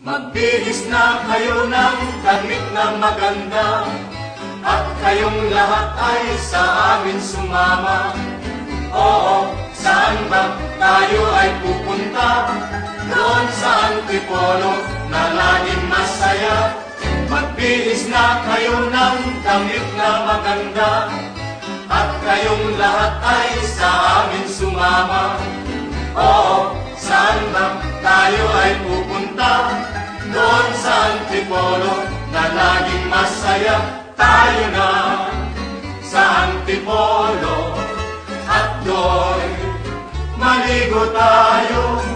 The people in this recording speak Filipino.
Magbihis na kayo ng damit na maganda, at kayong lahat ay sa amin sumama. Oo, saan ba tayo ay pupunta? Doon sa Antipolo na laging masaya. Magbihis na kayo ng damit na maganda, at kayong lahat ay sa amin sumama. Oo, saan ba tayo ay pupunta? Doon sa Antipolo na laging masaya. Tayo na sa Antipolo, at doon maligo tayo.